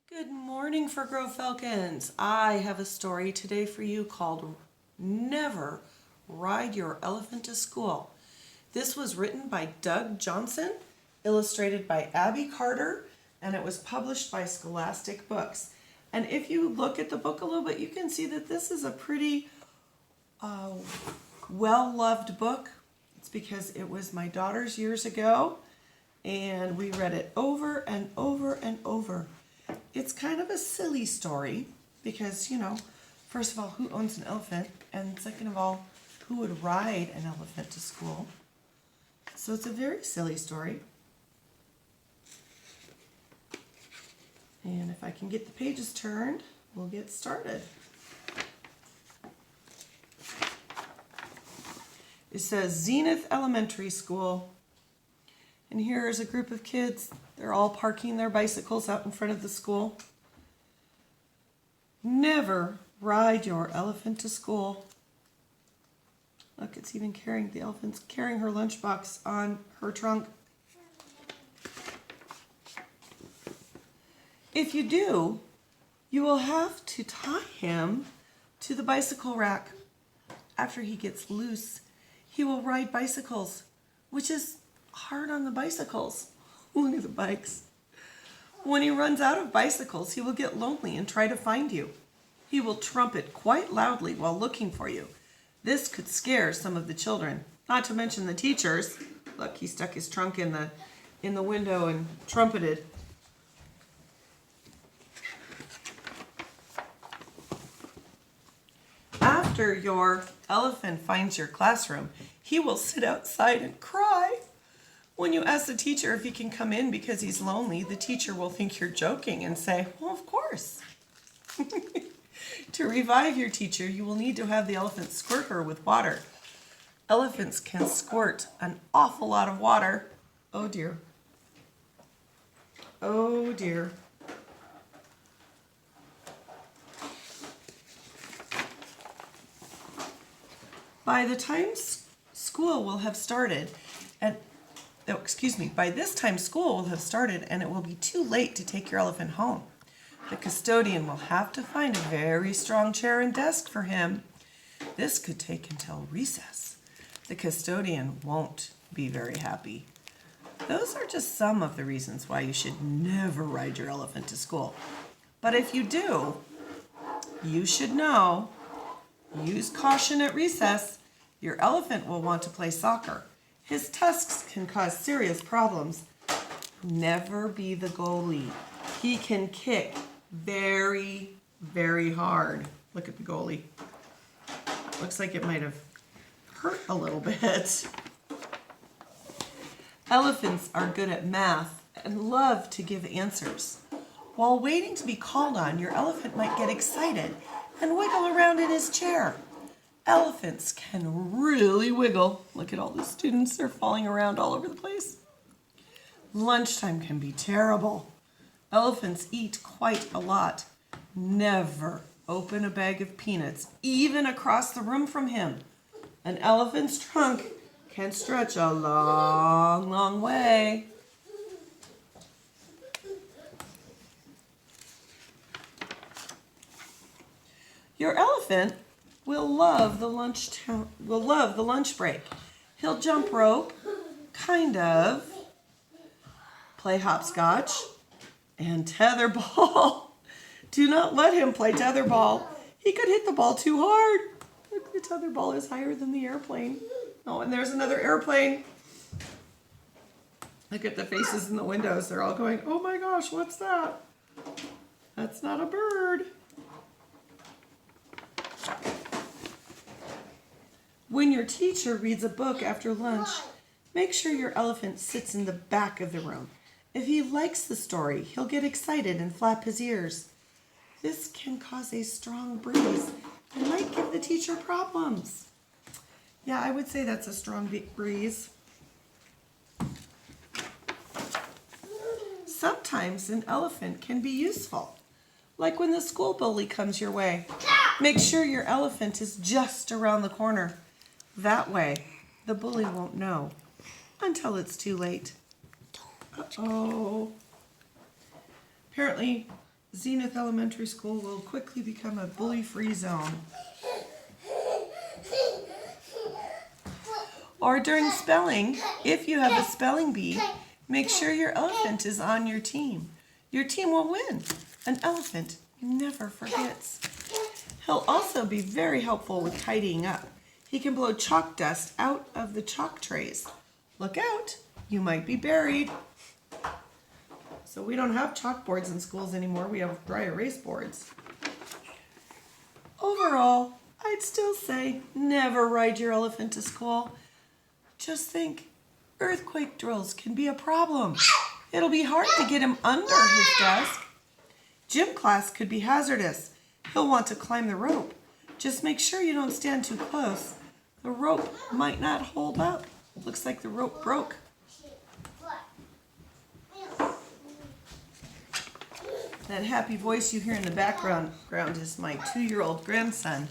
Good morning, Fur Grove Falcons. I have a story today for you called Never Ride Your Elephant to School. This was written by Doug Johnson, illustrated by Abby Carter, and it was published by Scholastic Books. And if you look at the book a little bit, you can see that this is a pretty well-loved book. It's because it was my daughter's years ago, and we read it over and over and over. It's kind of a silly story because, first of all, who owns an elephant? And second of all, who would ride an elephant to school? So it's a very silly story. And if I can get the pages turned, we'll get started. It says Zenith Elementary School. And here is a group of kids. They're all parking their bicycles out in front of the school. Never ride your elephant to school. Look, it's even carrying, the elephant's carrying her lunchbox on her trunk. If you do, you will have to tie him to the bicycle rack. After he gets loose, he will ride bicycles, which is hard on the bicycles. Look at the bikes. When he runs out of bicycles, he will get lonely and try to find you. He will trumpet quite loudly while looking for you. This could scare some of the children, not to mention the teachers. Look, he stuck his trunk in the window and trumpeted. After your elephant finds your classroom, he will sit outside and cry. When you ask the teacher if he can come in because he's lonely, the teacher will think you're joking and say, well, of course. To revive your teacher, you will need to have the elephant squirt her with water. Elephants can squirt an awful lot of water. Oh dear. Oh dear. By the time school will have started, by this time school will have started and it will be too late to take your elephant home. The custodian will have to find a very strong chair and desk for him. This could take until recess. The custodian won't be very happy. Those are just some of the reasons why you should never ride your elephant to school. But if you do, you should know, use caution at recess. Your elephant will want to play soccer. His tusks can cause serious problems. Never be the goalie. He can kick very, very hard. Look at the goalie. Looks like it might have hurt a little bit. Elephants are good at math and love to give answers. While waiting to be called on, your elephant might get excited and wiggle around in his chair. Elephants can really wiggle. Look at all the students, they're falling around all over the place. Lunchtime can be terrible. Elephants eat quite a lot. Never open a bag of peanuts, even across the room from him. An elephant's trunk can stretch a long, long way. Your elephant will love the lunch break. He'll jump rope, kind of, play hopscotch, and tetherball. Do not let him play tetherball. He could hit the ball too hard. Look, the tetherball is higher than the airplane. Oh, and there's another airplane. Look at the faces in the windows. They're all going, oh my gosh, what's that? That's not a bird. When your teacher reads a book after lunch, make sure your elephant sits in the back of the room. If he likes the story, he'll get excited and flap his ears. This can cause a strong breeze and might give the teacher problems. Yeah, I would say that's a strong breeze. Sometimes an elephant can be useful, like when the school bully comes your way. Make sure your elephant is just around the corner. That way, the bully won't know until it's too late. Uh-oh. Apparently, Zenith Elementary School will quickly become a bully-free zone. Or during spelling, if you have a spelling bee, make sure your elephant is on your team. Your team will win. An elephant never forgets. He'll also be very helpful with tidying up. He can blow chalk dust out of the chalk trays. Look out, you might be buried. So we don't have chalkboards in schools anymore. We have dry erase boards. Overall, I'd still say never ride your elephant to school. Just think, earthquake drills can be a problem. It'll be hard to get him under his desk. Gym class could be hazardous. He'll want to climb the rope. Just make sure you don't stand too close. The rope might not hold up. Looks like the rope broke. That happy voice you hear in the background is my 2-year-old grandson.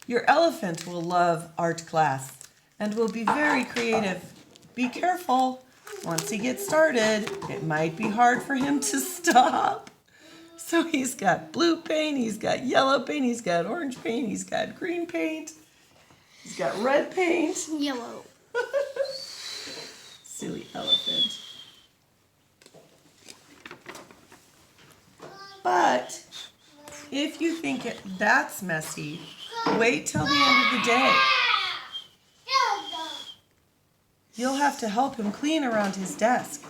Your elephant will love art class and will be very creative. Be careful. Once he gets started, it might be hard for him to stop. So he's got blue paint, he's got yellow paint, he's got orange paint, he's got green paint, he's got red paint. Yellow. Silly elephant. But if you think that's messy, wait till the end of the day. You'll have to help him clean around his desk.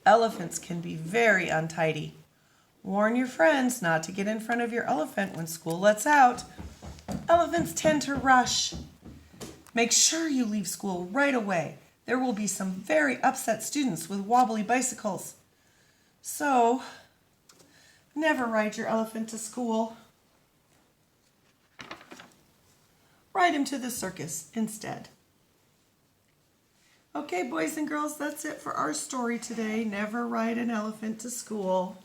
Elephants can be very untidy. Warn your friends not to get in front of your elephant when school lets out. Elephants tend to rush. Make sure you leave school right away. There will be some very upset students with wobbly bicycles. So, never ride your elephant to school. Ride him to the circus instead. Okay, boys and girls, that's it for our story today. Never ride an elephant to school.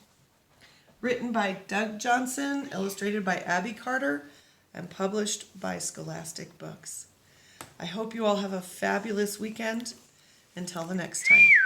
Written by Doug Johnson, illustrated by Abby Carter, and published by Scholastic Books. I hope you all have a fabulous weekend. Until the next time.